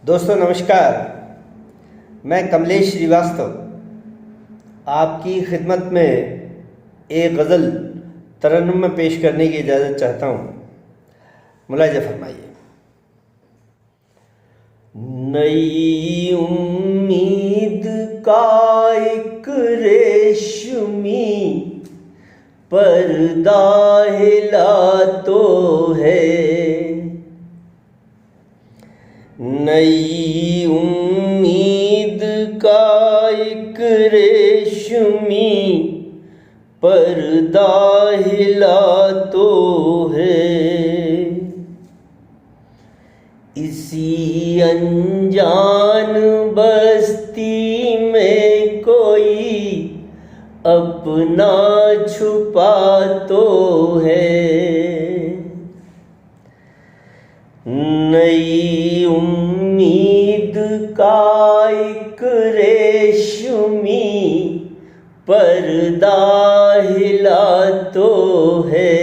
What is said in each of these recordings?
दोस्तों नमस्कार, मैं कमलेश श्रीवास्तव आपकी खिदमत में एक गज़ल तरन्नुम में पेश करने की इजाज़त चाहता हूँ। मुलाहिज़ा फरमाइए। नई उम्मीद का एक रेशमी पर्दा हिला तो है, नई उम्मीद का एक रेशमी पर्दा हिला तो है। इसी अनजान बस्ती में कोई अपना छुपा तो है। नई उम्मीद का एक रेशमी पर्दा हिला तो है।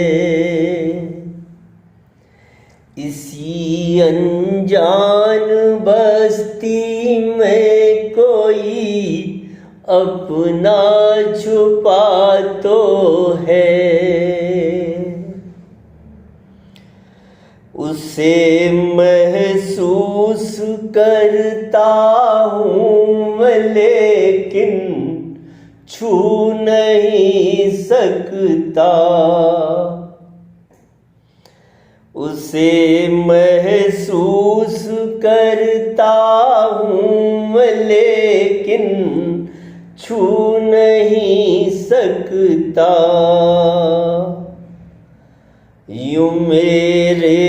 इसी अनजान बस्ती में कोई अपना छुपा तो है। उसे महसूस करता हूँ मैं, लेकिन छू नहीं सकता। उसे महसूस करता हूँ मैं, लेकिन छू नहीं सकता। यूं मेरे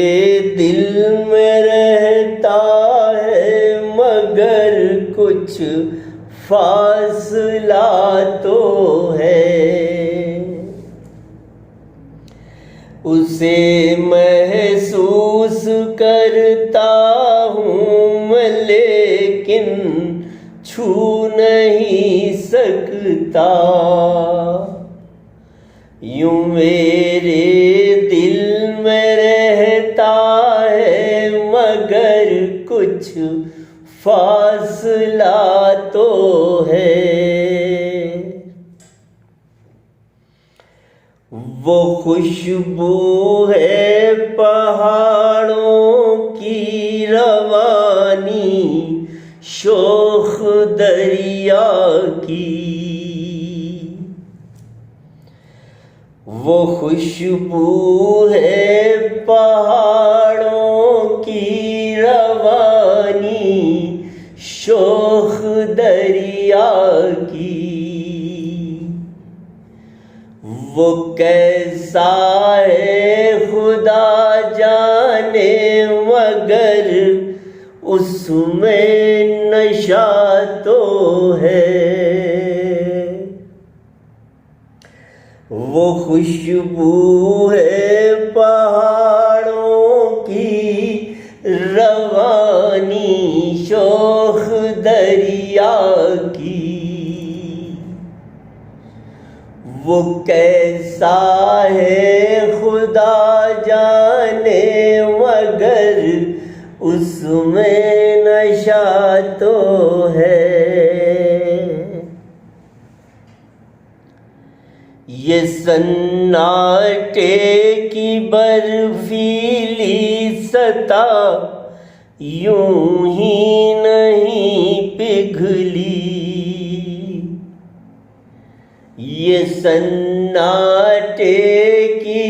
दिल में रहता है, मगर कुछ फासला तो है। उसे महसूस करता हूँ मैं, लेकिन छू नहीं सकता। यूं मेरे दिल में रहता है, मगर कुछ फासला तो है। वो खुशबू है पहाड़ों की रवानी, शोख दरिया की। वो खुशबू है पहाड़ों की रवानी, शोख दरिया की। वो कैसा है खुदा जाने, मगर उसमें नशा तो है। वो खुशबू है पहाड़ों की रवानी, शोख दरिया की। वो कैसा है खुदा जाने, मगर उसमें नशा तो है। ये सन्नाटे की बर्फीली सतह यूं ही नहीं पिघली। ये सन्नाटे की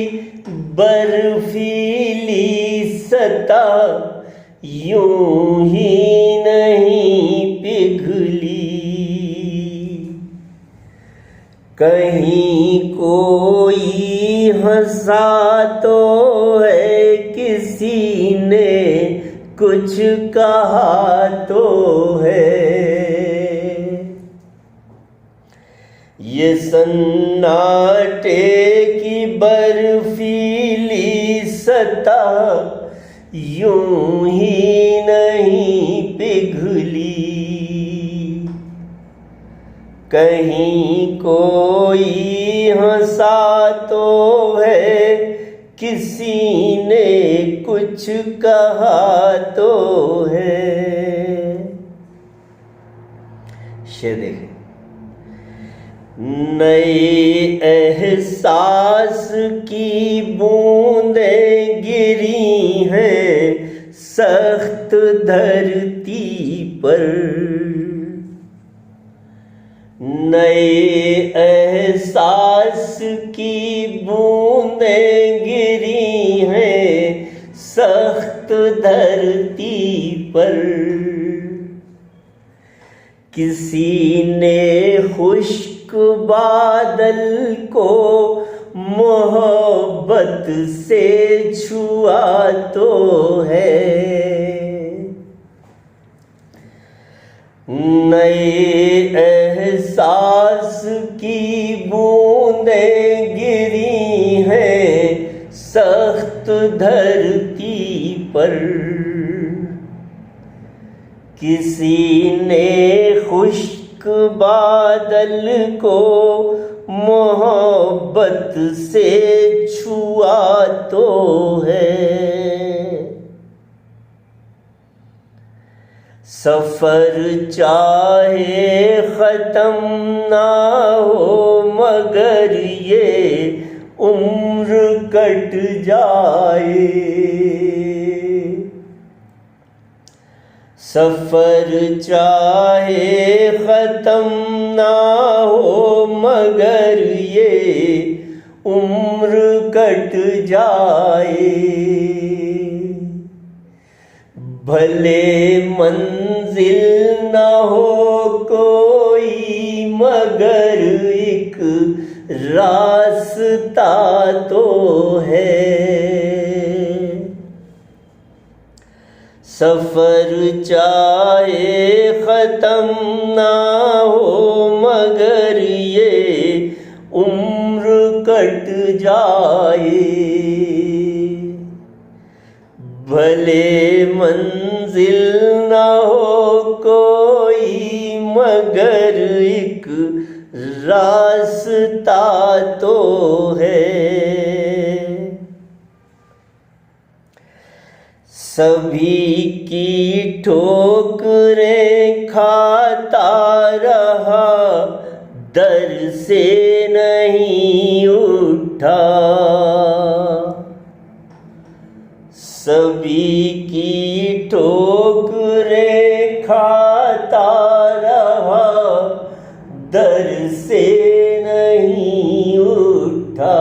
बर्फीली सतह यूं ही नहीं पिघली। कहीं कोई हंसा तो है, किसी ने कुछ कहा तो है। ये सन्नाटे की बर्फीली सतह यूं ही नहीं पिघली। कहीं कोई हंसा तो है, किसी ने कुछ कहा तो है। शेर देखें। नए एहसास की बूंदें गिरी हैं सख्त धरती पर, नए एहसास की बूंदें गिरी हैं सख्त धरती पर। किसी ने खुश्क बादल को मोहब्बत से छुआ तो है, नए एहसास की बूंदें गिरी हैं सख्त धरती पर। किसी ने खुश्क बादल को मोहब्बत से छुआ तो है। सफर चाहे खत्म ना हो मगर ये उम्र कट जाए, सफर चाहे खत्म ना हो मगर ये उम्र कट जाए। भले मंजिल ना हो कोई मगर एक रास्ता तो है, सफर चाहे खत्म ना हो मगर ये उम्र कट जाए। भले मंजिल ना हो कोई मगर एक रास्ता तो है। सभी की ठोकरें खाता रहा दर से नहीं उठा, सभी की ठोकरें खाता रहा दर से नहीं उठा।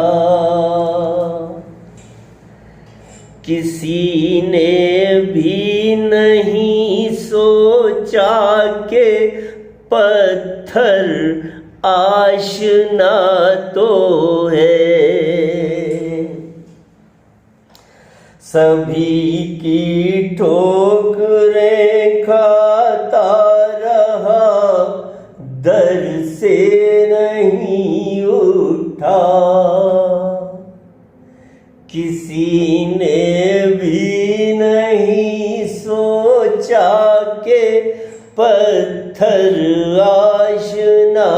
किसी ने भी नहीं सोचा के पत्थर आशना तो है, सभी की ठोकरें खाता रहा दर से नहीं उठा। किसी ने भी नहीं सोचा के पत्थर आशना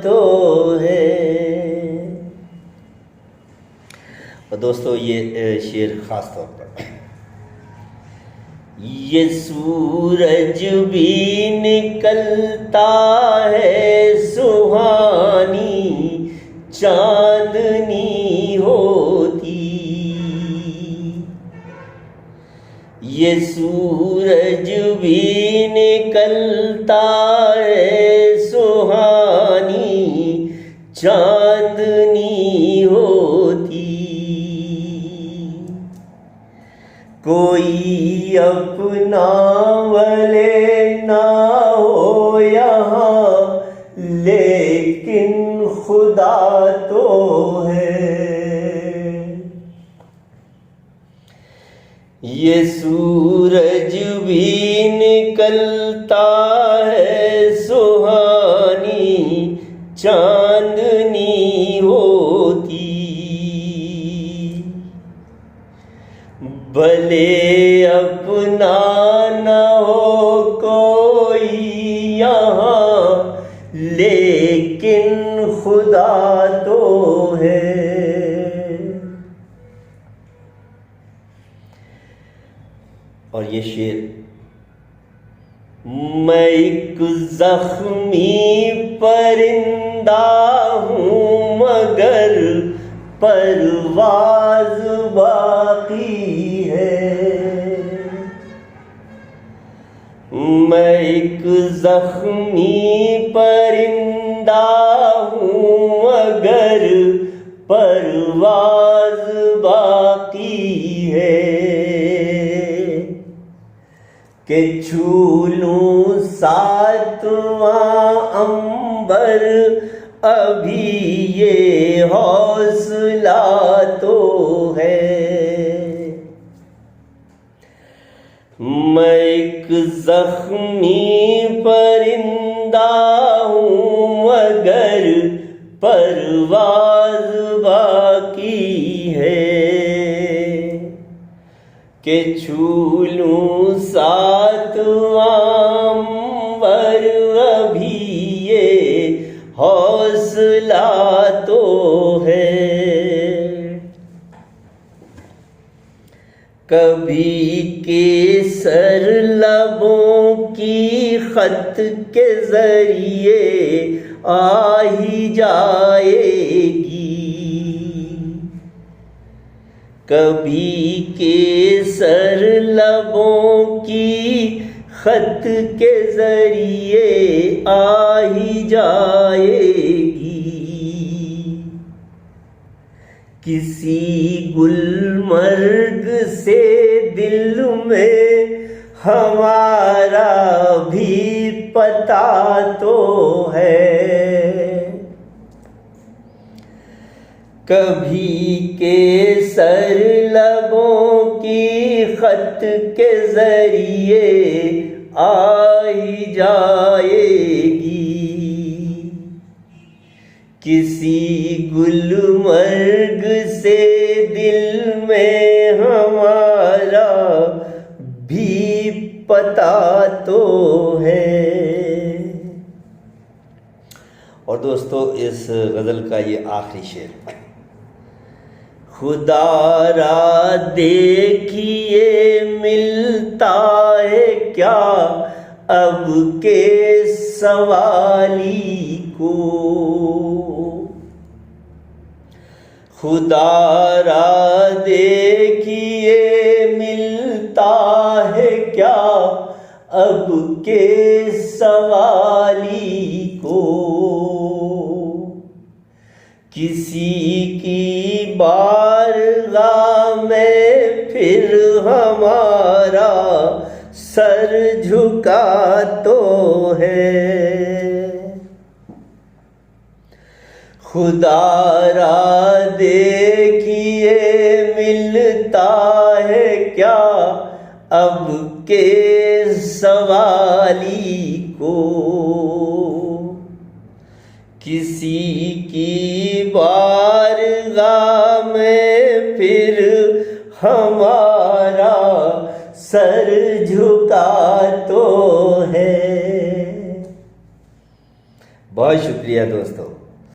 तो है। और दोस्तों ये शेर खास तौर पर, ये सूरज भी निकलता है सुहानी चांदनी होती, ये सूरज भी निकलता है सुहानी चांदनी होती। कोई अपना वाले ना हो यहाँ लेकिन खुदा तो है, ये सूरज भी निकलता है सुहानी चांदनी होती। भले अपना न हो कोई यहाँ लेकिन खुदा तो है। और ये शेर मैं एक जख्मी परिंदा हूँ मगर परवाज़ बाकी है। मैं एक जख्मी परिंदा हूँ मगर परवाज़ बाकी है कि छू लूं सातवां अंबर अभी ये हौसला तो है। मैं एक जख्मी परिंदा हूँ मगर परवाज़ बाकी है कि छू लूं सातवां अंबर अभी ये हौसला तो है। कभी केसर लबों की खत के जरिए आ ही जाएगी। कभी केसर लबों की खत के जरिए आ ही जाएगी। किसी गुलमर्ग से दिल में हमारा भी पता तो है। कभी केसर लबों की खत के जरिए आ ही जाएगी। किसी गुलमर्ग से दिल में हमारा भी पता तो है। और दोस्तों इस गज़ल का ये आखिरी शेर, खुदारा देखिए मिलता है क्या अब के सवाली को। खुदारा देखिए मिलता है क्या अब के सवाली को। किसी की बारगाह में फिर हमारा सर झुका तो है। खुदारा देखिए मिलता है क्या अब के सवाली को। किसी की बारगाह में फिर हमारा सर झुका तो है। बहुत शुक्रिया दोस्तों।